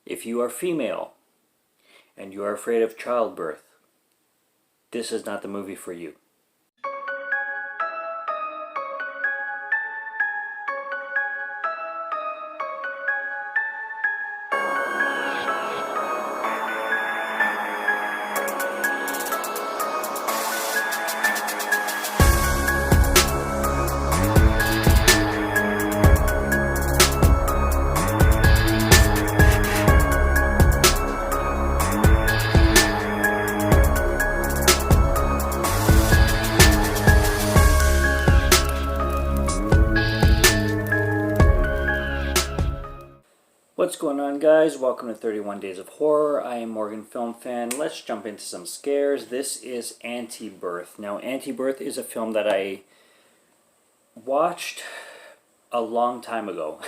If you are female and you are afraid of childbirth, this is not the movie for you. What's going on, guys? Welcome to 31 Days of Horror. I am Morgan Film Fan. Let's jump into some scares. This is Antibirth. Now, Antibirth is a film that I watched a long time ago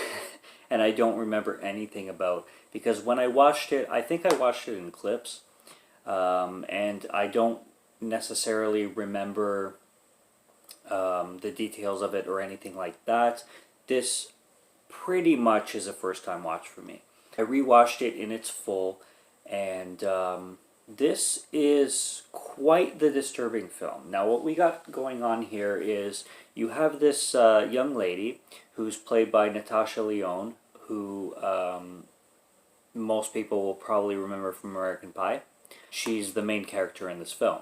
and I don't remember anything about, because when I watched it, I think I watched it in clips, and I don't necessarily remember the details of it or anything like that. This pretty much is a first time watch for me. I rewatched it in its full, and this is quite the disturbing film. Now, what we got going on here is you have this young lady who's played by Natasha Lyonne, who most people will probably remember from American Pie. She's the main character in this film.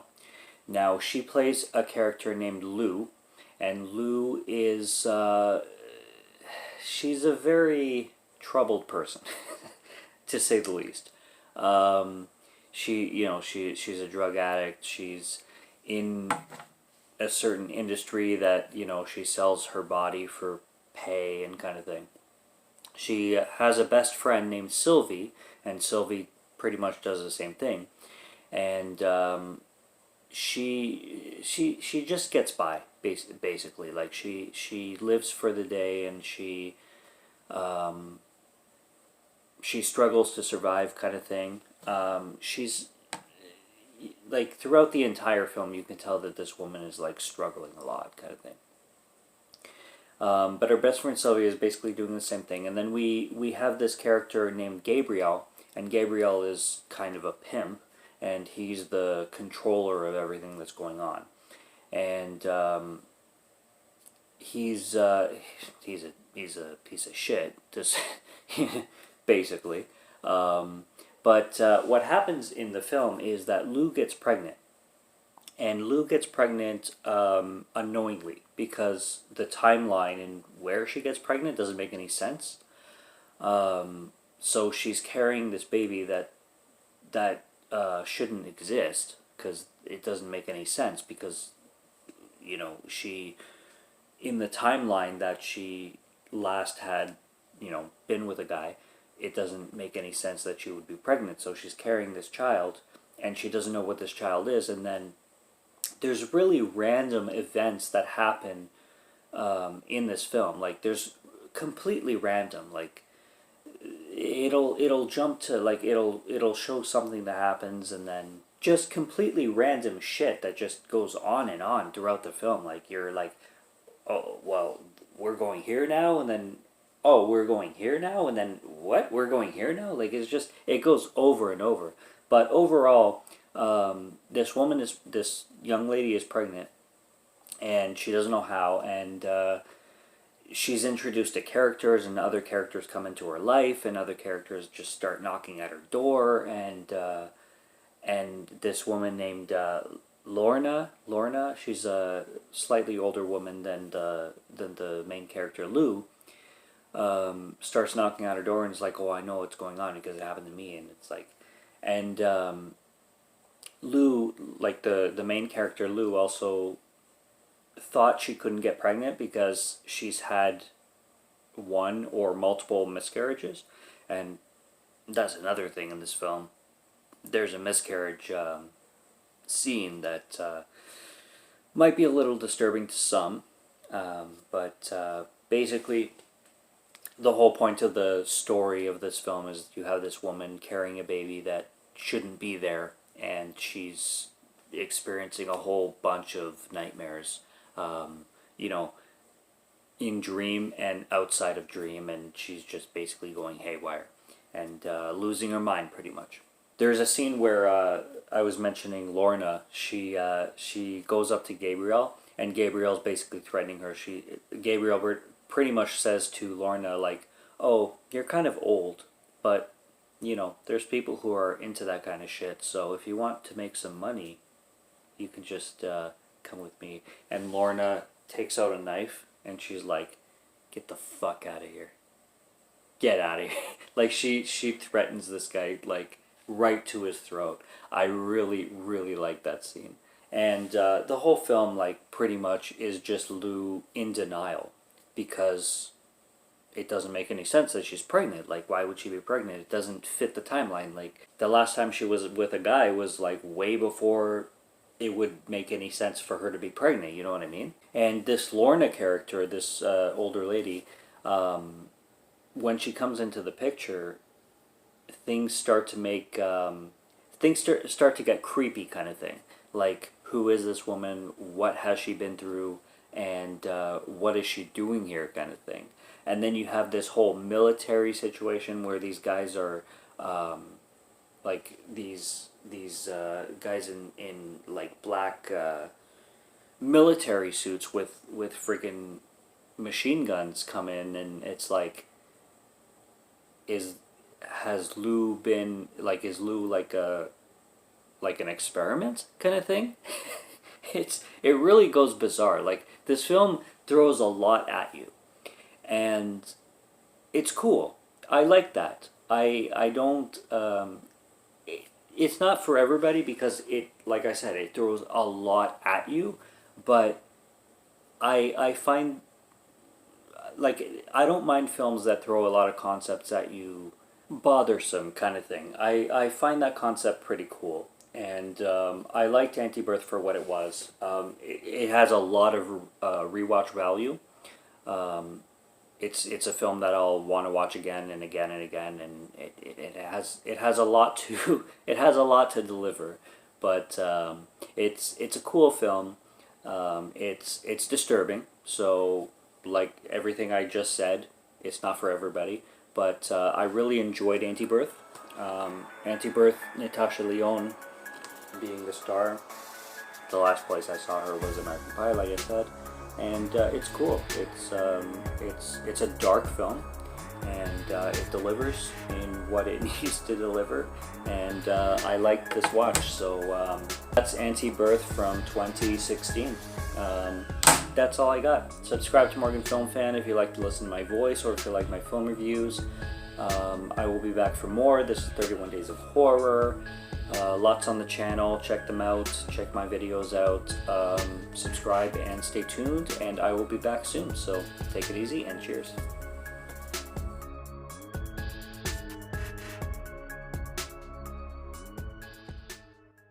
Now, she plays a character named Lou, and Lou is she's a very troubled person, to say the least. She's a drug addict. She's in a certain industry that, she sells her body for pay and kind of thing. She has a best friend named Sylvie, and Sylvie pretty much does the same thing. And she just gets by, basically. Like, she lives for the day, and she struggles to survive, kind of thing. She's like, throughout the entire film, you can tell that this woman is like struggling a lot, kind of thing. But her best friend Sylvia is basically doing the same thing, and then we have this character named Gabriel, and Gabriel is kind of a pimp, and he's the controller of everything that's going on, and he's a piece of shit, just basically. But what happens in the film is that Lou gets pregnant, and Lou gets pregnant unknowingly, because the timeline and where she gets pregnant doesn't make any sense. So she's carrying this baby that shouldn't exist, because it doesn't make any sense, because she, in the timeline that she last had been with a guy, it doesn't make any sense that she would be pregnant. So she's carrying this child, and she doesn't know what this child is. And then there's really random events that happen in this film. Like, there's completely random, like, it'll jump to, like, it'll show something that happens, and then just completely random shit that just goes on and on throughout the film. Like, you're like, oh, well, we're going here now, and then, oh, we're going here now, and then, what? We're going here now? Like, it's just, it goes over and over. But overall, this young lady is pregnant, and she doesn't know how, and she's introduced to characters, and other characters come into her life, and other characters just start knocking at her door, and this woman named Lorna, she's a slightly older woman than the main character, Lou, starts knocking at her door, and is like, oh, I know what's going on because it happened to me. And it's like, and Lou, like the main character, Lou, also thought she couldn't get pregnant because she's had one or multiple miscarriages. And that's another thing in this film. There's a miscarriage scene that might be a little disturbing to some, but basically the whole point of the story of this film is you have this woman carrying a baby that shouldn't be there, and she's experiencing a whole bunch of nightmares, in dream and outside of dream, and she's just basically going haywire. and losing her mind pretty much. There's a scene where I was mentioning Lorna. She goes up to Gabriel, and Gabriel's basically threatening her. Gabriel pretty much says to Lorna like, "Oh, you're kind of old, but you know, there's people who are into that kind of shit. So if you want to make some money, you can just come with me." And Lorna takes out a knife, and she's like, "Get the fuck out of here. Get out of here." Like she threatens this guy like right to his throat. I really, really like that scene. And the whole film, like, pretty much is just Lou in denial because it doesn't make any sense that she's pregnant. Like, why would she be pregnant? It doesn't fit the timeline. Like, the last time she was with a guy was, like, way before it would make any sense for her to be pregnant, you know what I mean? And this Lorna character, this older lady, when she comes into the picture, things start to make start to get creepy, kind of thing. Like, who is this woman? What has she been through? And what is she doing here, kind of thing. And then you have this whole military situation where these guys are like these guys in like black military suits with freaking machine guns come in, and it's like, has Lou been like, is Lou like an experiment kind of thing? It really goes bizarre. Like, this film throws a lot at you, and it's cool. I like that. I don't it's not for everybody because it, like I said, it throws a lot at you, but I find, like, I don't mind films that throw a lot of concepts at you, bothersome kind of thing. I find that concept pretty cool, and I liked Antibirth for what it was. It has a lot of rewatch value. It's a film that I'll want to watch again and again and again, and it has a lot to it has a lot to deliver, but it's a cool film. It's disturbing, so like everything I just said, it's not for everybody. But I really enjoyed Antibirth. Antibirth, Natasha Lyonne being the star. The last place I saw her was American Pie, like I said. And it's cool. It's a dark film, and it delivers in what it needs to deliver. And I like this watch. So that's Antibirth from 2016. That's all I got. Subscribe to Morgan Film Fan if you like to listen to my voice, or if you like my film reviews. I will be back for more. This is 31 Days of Horror. Lots on the channel. Check them out. Check my videos out. Subscribe and stay tuned, and I will be back soon. So take it easy and cheers.